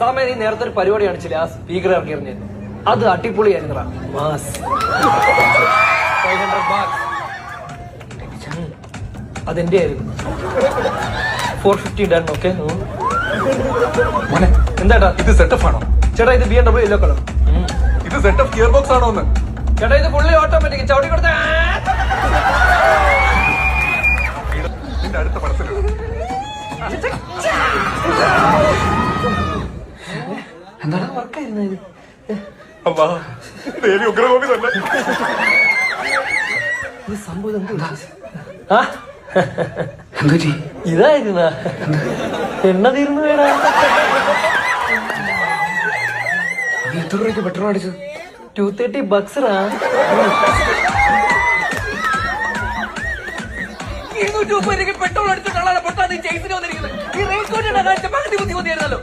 സാമേ നീ നേരത്തെ ഒരു പരിപാടി കാണിച്ചില്ല, ആ സ്പീക്കർ ഇറക്കി എറിഞ്ഞത് അത് അടിപൊളിയായിരുന്നടാ. Mass 500 bucks. അതെന്റെ ആയിരുന്നു. 450 ഡൺ. ഓക്കെ എന്താട്ടാ ഇത് സെറ്റപ്പ് ആണോ ചേട്ടാ? ഇത് BMW യെല്ലോ കളർ. ഇത് സെറ്റപ്പ് ഗിയർ ബോക്സ് ആണോ എന്ന് ചേട്ടാ ഇത് ഫുള്ളി ഓട്ടോമാറ്റിക്. ചവിട്ടി കൊടുത്ത നിന്റെ അടുത്ത പടത്തിലാണ്. എന്താണ് വർക്കായിരുന്നു ഇത്? അമ്മാ ദേവി ഉഗ്രകോപി തന്നെ. ഇത് സംഭവം എന്താ? ഇതായിരുന്ന എണ്ണ തീർന്നു വേടാ. എത്ര രൂപയ്ക്ക് പെട്രോൾ അടിച്ചത്? 230 bucks. 230 പെട്രോൾ അടിച്ചിട്ടുള്ള പൊട്ടാ നീ ചേസിന് വന്നിരിക്കുന്നത്. ഈ റേറ്റ് പകുതി ബുദ്ധി മതിയായിരുന്നല്ലോ.